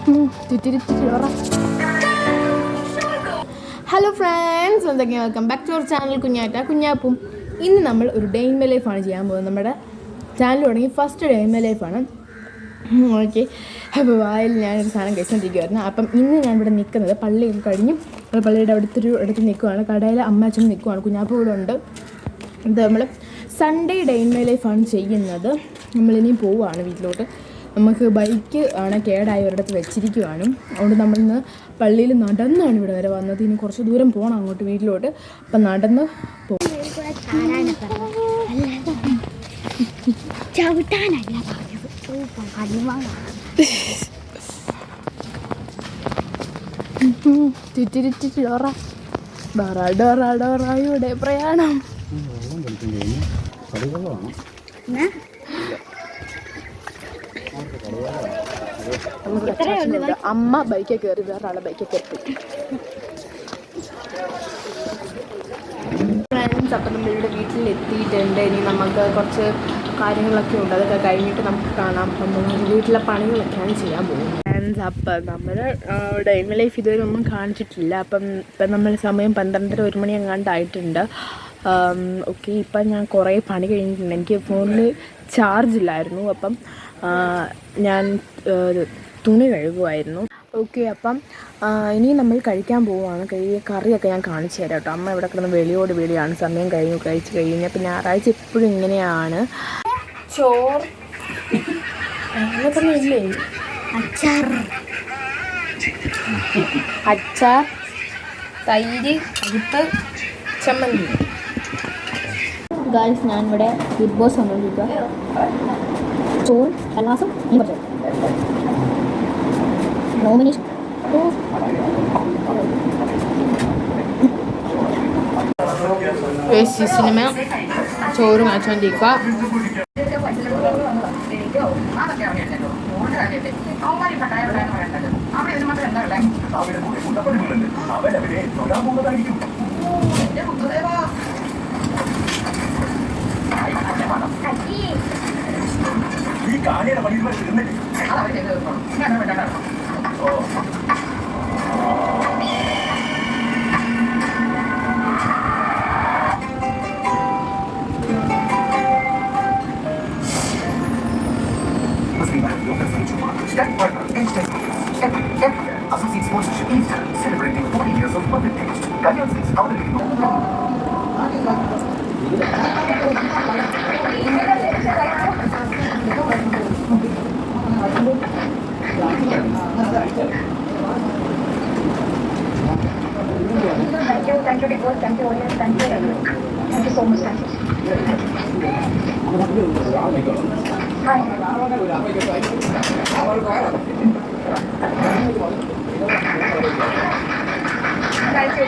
Hello friends, എന്തൊക്കെയാണ്? Welcome back to our channel കുഞ്ഞാപ്പും. ഇന്ന് നമ്മൾ ഒരു ഡേ ഇൻ മൈ ലൈഫാണ് ചെയ്യാൻ പോകുന്നത്. നമ്മുടെ ചാനൽ തുടങ്ങി ഫസ്റ്റ് ഡേ ഇൻ മൈ ലൈഫാണ്. ഓക്കെ, അപ്പോൾ വായിൽ ഞാനൊരു സാധനം കഴിച്ചുകൊണ്ടിരിക്കുമായിരുന്നു. അപ്പം ഇന്ന് ഞാൻ ഇവിടെ നിൽക്കുന്നത് പള്ളിയൊക്കെ കഴിഞ്ഞു പള്ളിയുടെ അടുത്ത് നിൽക്കുവാണ്. കടയിൽ അച്ഛനും നിൽക്കുവാണ്. കുഞ്ഞാപ്പൂ ഇവിടെ ഉണ്ട്. ഇത് നമ്മൾ സൺഡേ ഡേ ഇൻ മൈ ലൈഫാണ് ചെയ്യുന്നത്. നമ്മളിനിയും പോവുകയാണ് വീട്ടിലോട്ട്. നമുക്ക് ബൈക്ക് ആണ് കേടായി ഒരിടത്ത് വെച്ചിരിക്കുവാണ്. അതുകൊണ്ട് നമ്മളിന്ന് പള്ളിയിൽ നടന്നാണ് ഇവിടെ വരെ വന്നത്. ഇനി കുറച്ച് ദൂരം പോകണം അങ്ങോട്ട് വീട്ടിലോട്ട്. അപ്പം നടന്ന് പോകും. ഡോറയുടെ പ്രയാണം. അമ്മ ബൈക്കിൽ കയറി വേറൊരാളെ ബൈക്കിൽ കയറി. ഫ്രണ്ട്സ്, അപ്പം നമ്മളിവിടെ വീട്ടിലെത്തിയിട്ടുണ്ട്. ഇനി നമുക്ക് കുറച്ച് കാര്യങ്ങളൊക്കെ ഉണ്ട്, അതൊക്കെ കഴിഞ്ഞിട്ട് നമുക്ക് കാണാം. അപ്പം വീട്ടിലെ പണികളൊക്കെയാണ് ചെയ്യാൻ പോകുന്നത്. ഫ്രണ്ട്സ്, അപ്പം നമ്മൾ ഡേ ഇൻ മൈ ലൈഫ് ഇതുവരെ ഒന്നും കാണിച്ചിട്ടില്ല. ഇപ്പം നമ്മൾ സമയം 12:30 1 മണി എങ്ങാണ്ടായിട്ടുണ്ട്. ഓക്കെ, ഇപ്പം ഞാൻ കുറേ പണി കഴിഞ്ഞിട്ടുണ്ട്. എനിക്ക് ഫോണിൽ ചാർജ് ഇല്ലായിരുന്നു. അപ്പം ഞാൻ തുണി കഴുകുമായിരുന്നു. ഓക്കെ, അപ്പം ഇനി നമ്മൾ കഴിക്കാൻ പോവുകയാണ്. കറിയൊക്കെ ഞാൻ കാണിച്ചു തരാം കേട്ടോ. അമ്മ ഇവിടെ കിടന്ന് വെളിയാണ്. സമയം കഴിച്ച് കഴിഞ്ഞാൽ പിന്നെ ഞായറാഴ്ച എപ്പോഴും ഇങ്ങനെയാണ്. ചോറ് അങ്ങനെ തന്നെ ഇല്ലേ? അച്ചാർ, തൈര്, അടുപ്പ്, ചമ്മന്തി. ഗായ്സ്, ഞാനിവിടെ ബിഗ് ബോസ് വന്നുകൊണ്ടിരിക്കുക. ചോറും കല്ലാസും നോമിനേഷൻ. സിനിമ ചോറും കാണിച്ചുകൊണ്ടിരിക്കുക. Associate sponsorship Easter, celebrating 40 years of perfect taste. Kalyan Sweets, Thank you, audience. Thank you so much. Hi. Thank you.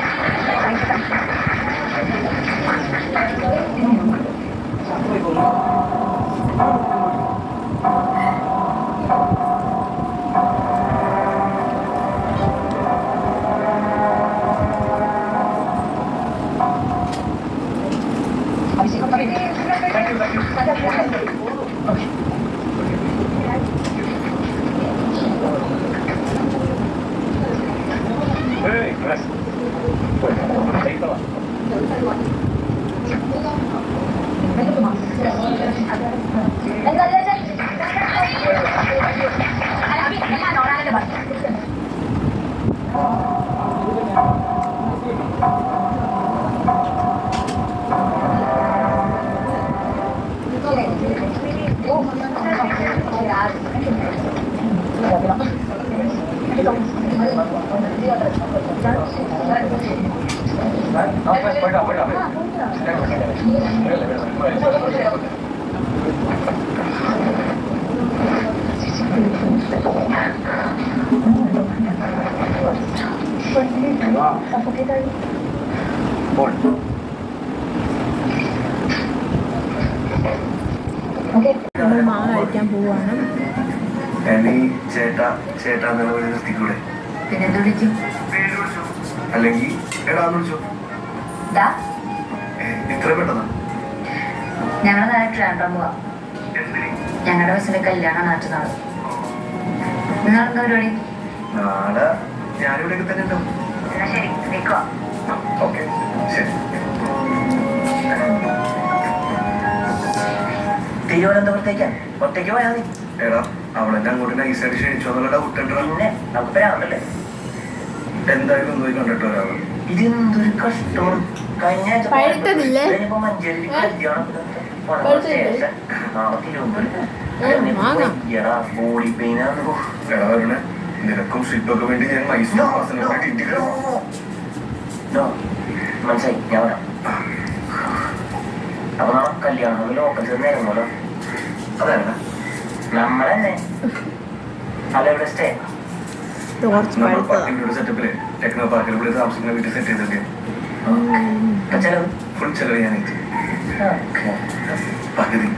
നമ്മൾ മാങ്ങ കഴിക്കാൻ പോവാണ്. ചേട്ടാ നിർത്തിക്കൂടെ? പിന്നെന്ത് വിളിക്കും? അല്ലെങ്കിൽ എടാന്ന് വിളിച്ചോ. ഇത്ര പെട്ടെന്ന് ഞങ്ങൾ നേരെ ട്രാൻഡ്രം പോവാ. ഞങ്ങളുടെ ബസ്സിന്റെ കല്യാണം നാട്ടുനാള്. നിങ്ങളെന്താ പരിപാടി? നാളെ ഞാനിവിടെയൊക്കെ തന്നെ ഉണ്ടാവും. ഓക്കെ ശരി. തിരുവനന്തപുരത്തേക്കാ ഒറ്റയ്ക്ക് പോയാൽ മതി. എടാ അവളെന്നെ അങ്ങോട്ട് നൈസായിട്ട് ക്ഷണിച്ചു എന്നുള്ള ഡൗട്ട് ഉണ്ടോ? പിന്നെ നമുക്ക് പ്രാന്തല്ലേ. എന്തായാലും ഒന്ന് പോയി കണ്ടിട്ട് വരാമോ? ഇതെന്തൊരു കഷ്ടം. കഴിഞ്ഞ ആഴ്ച പഴുത്തതില്ലേ? ഇനിയിപ്പോ മഞ്ചേരി കല്യാണം പഴുത്തതില്ലേ? നാളെ വാങ്ങാം. ബോഡി പെയിൻ ആണ്. എടാ വരുണേ, നിനക്കും ശില്പൊക്കെ വേണ്ടി ഞാൻ മൈസൂർ പാസനോട്ട് ഇട്ടിക്കണം. മനസ്സിലായി, ഞാൻ വരാം. അപ്പൊ നാളെ കല്യാണം ലോക്കൽ ചേർന്നായിരുന്നല്ലോ. അതാണ് നമ്മളെന്നെ അതെവിടെ സ്റ്റേ? ടോർച്ച് നമ്മൾ പഴുത്തതാ. പാർക്കിന്റെ സെറ്റപ്പില് ടെക്നോ പാർക്കിൽ ഇവിടെ താമസിക്കുന്ന വീട്ടിൽ സെറ്റ് ചെയ്തിട്ട് ചെലവ് ഫുൾ ചെലവ് ഞാൻ എത്തി. ഓക്കെ. പകുതി.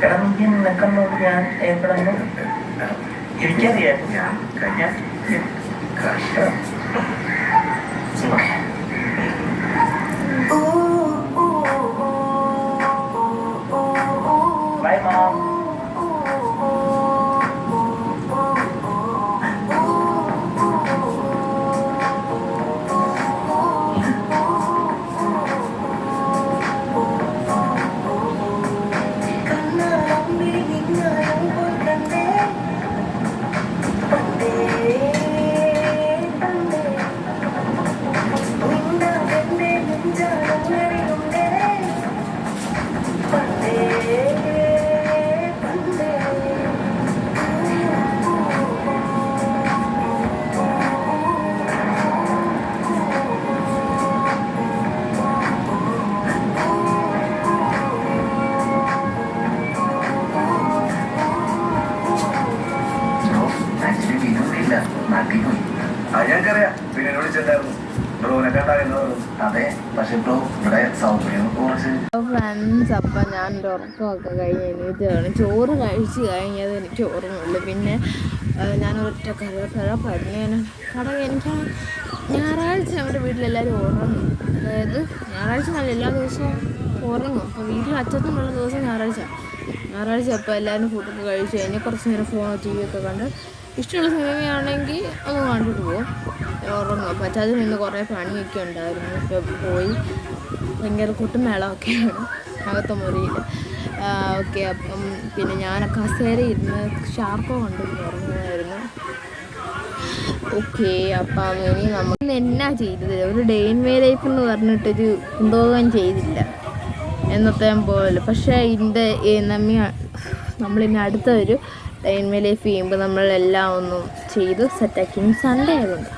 എടാ നീ എന്നെ കണ്ടോണ്ട് ഞാൻ എപ്പോഴെങ്കിലും എനിക്കറിയാം. ഞാൻ കഴിഞ്ഞ കഷ്ടം. ബൈ മാം. നാട്ടിൽ പോയി. അത് ഞങ്ങൾക്കറിയാം. പിന്നെ എന്നോട് വിളിച്ചിട്ടുണ്ടായിരുന്നു. ബ്രോനെ കണ്ടായിരുന്നു. അതെ, പക്ഷെ ബ്രോ ഇവിടെ സൗകര്യം കുറച്ച്. ഫ്രണ്ട്സ്, അപ്പം ഞാൻ എൻ്റെ ഉറക്കമൊക്കെ കഴിഞ്ഞ് എണീറ്റാണ്. ചോറ് കഴിച്ച് കഴിഞ്ഞത് എനിക്ക് ഓർമ്മയുള്ളൂ. പിന്നെ ഞാൻ ഒറ്റ കട പടിഞ്ഞേന് എനിക്ക് ഞായറാഴ്ച ഞങ്ങളുടെ വീട്ടിലെല്ലാവരും ഉറങ്ങും. അതായത് ഞായറാഴ്ച നല്ല എല്ലാ ദിവസവും ഉറങ്ങും. അപ്പോൾ വീട്ടിൽ അച്ഛനുള്ള ദിവസം ഞായറാഴ്ച അപ്പോൾ എല്ലാവരും ഫുഡൊക്കെ കഴിച്ച് കഴിഞ്ഞ് കുറച്ച് നേരം ഫോണോ ടി വി ഒക്കെ കണ്ട് ഇഷ്ടമുള്ള സിനിമയാണെങ്കിൽ ഒന്ന് കണ്ടിട്ട് പോകും, ഉറങ്ങും. അപ്പോൾ അച്ഛൻ നിന്ന് കുറേ പണിയൊക്കെ ഉണ്ടായിരുന്നു. ഇപ്പോൾ പോയി ഭയങ്കര കുട്ടുമേളമൊക്കെയാണ് അകത്തെ മുറിയിൽ. ഓക്കെ, അപ്പം പിന്നെ ഞാൻ കസേര ഇരുന്ന് ഷാർക്കോ കണ്ടിട്ട് ഉറങ്ങുമായിരുന്നു. ഓക്കെ, അപ്പം ഇനി നമ്മൾ എന്നാ ചെയ്തത്, ഒരു ഡേ ഇൻ മൈ ലൈഫ് എന്ന് പറഞ്ഞിട്ടൊരു കൊണ്ടുപോകാൻ ചെയ്തില്ല എന്നത്തെ പോലെ. പക്ഷേ നമ്മളിനി അടുത്ത ഒരു ഡേ ഇൻ മൈ ലൈഫ് ചെയ്യുമ്പോൾ നമ്മളെല്ലാം ഒന്നും ചെയ്ത് സെറ്റാക്കി. സൺഡേ ആയതുകൊണ്ട്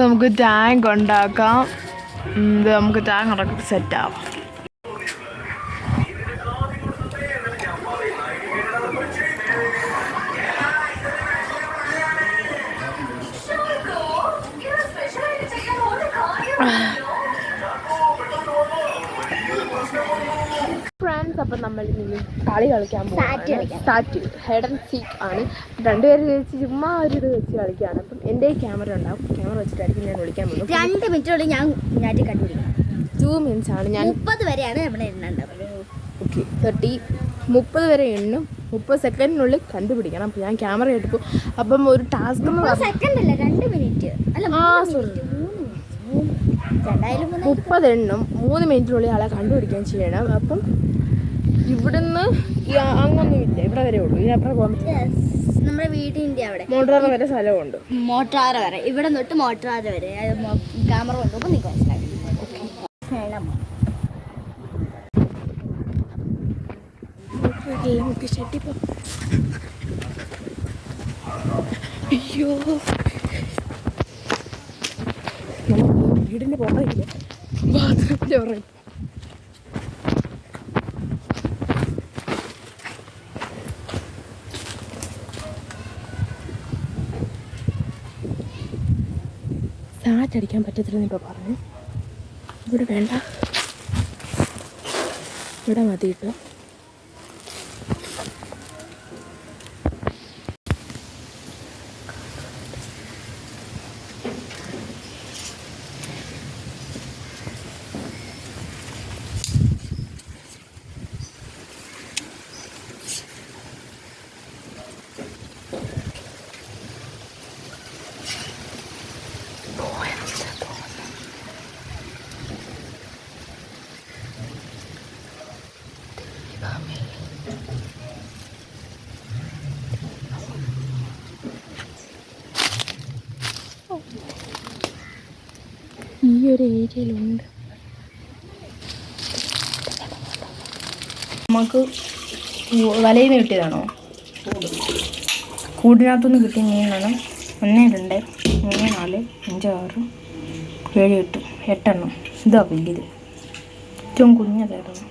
നമുക്ക് ടാങ്ക് ഉണ്ടാക്കാം. നമുക്ക് ടാങ്ക് ഉണ്ടാക്കി സെറ്റാവാം. ഫ്രണ്ട്സ്, അപ്പം നമ്മൾ കളി കളിക്കാൻ പോകും. സാറ്റ് ഹൈഡ് ആൻഡ് സീക്ക് ആണ്. രണ്ടുപേരും വെച്ച് ചുമ്മാ ഒരു ഇത് വെച്ച് കളിക്കുകയാണ്. അപ്പം എൻ്റെ ക്യാമറ ഉണ്ടാവും. ക്യാമറ വെച്ചിട്ടായിരിക്കും ഞാൻ വിളിക്കാൻ പോകുന്നത്. 2 മിനിറ്റോടെ ഞാൻ കണ്ടുപിടിക്കണം. 2 minutes ആണ്. ഞാൻ 30 വരെയാണ് നമ്മുടെ എണ്ണുണ്ടാവുക. ഓക്കെ, 30 വരെ എണ്ണും. 30 സെക്കൻഡിനുള്ളിൽ കണ്ടുപിടിക്കണം. അപ്പം ഞാൻ ക്യാമറ എടുക്കും. അപ്പം ഒരു ടാസ്ക് സെക്കൻഡ് അല്ല, 2 മിനിറ്റ് അല്ല, 30 എണ്ണം 3 മിനിറ്റിനുള്ളിൽ ആളെ കണ്ടുപിടിക്കാൻ ചെയ്യണം. അപ്പം ഇവിടുന്ന് അങ്ങൊന്നുമില്ല, ഇവിടെ വരെ ഉള്ളൂ. ഇതിനപ്പുറം പോകാൻ പറ്റില്ല. നമ്മുടെ വീടിൻ്റെ അവിടെ മോട്ടോറ വരെ സ്ഥലമുണ്ട്. മോട്ടോറ വരെ, ഇവിടെ തൊട്ട് മോട്ടോറ വരെ ക്യാമറ കൊണ്ടുപോകുമ്പോൾ നിങ്ങൾക്ക് മനസ്സിലായി. നമുക്ക് ഷട്ടിപ്പോ അയ്യോ, നമുക്ക് വീടിൻ്റെ പുറകില്ല, ബാത്റൂമിൻ്റെ പുറകിൽ. സാറ്റടിക്കാൻ പറ്റത്തില്ലെന്ന് ഇപ്പോൾ പറഞ്ഞു. ഇവിടെ വേണ്ട, ഇവിടെ മതി കേട്ടോ. ഈ ഒരു ഏരിയയിലുണ്ട്. നമുക്ക് വലയിൽ നിന്ന് കിട്ടിയതാണോ? കൂടിനകത്തുനിന്ന് കിട്ടിയ മീനാണ്. 1 2 3 4 5 6 7 8 8 ഇതാ വലിയത്. ഏറ്റവും കുഞ്ഞതായിരുന്നു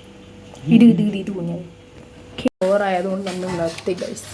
ഇത് കുഞ്ഞത്. ഓവറായതുകൊണ്ട് നമ്മൾ നിർത്തി ഗൈസ്.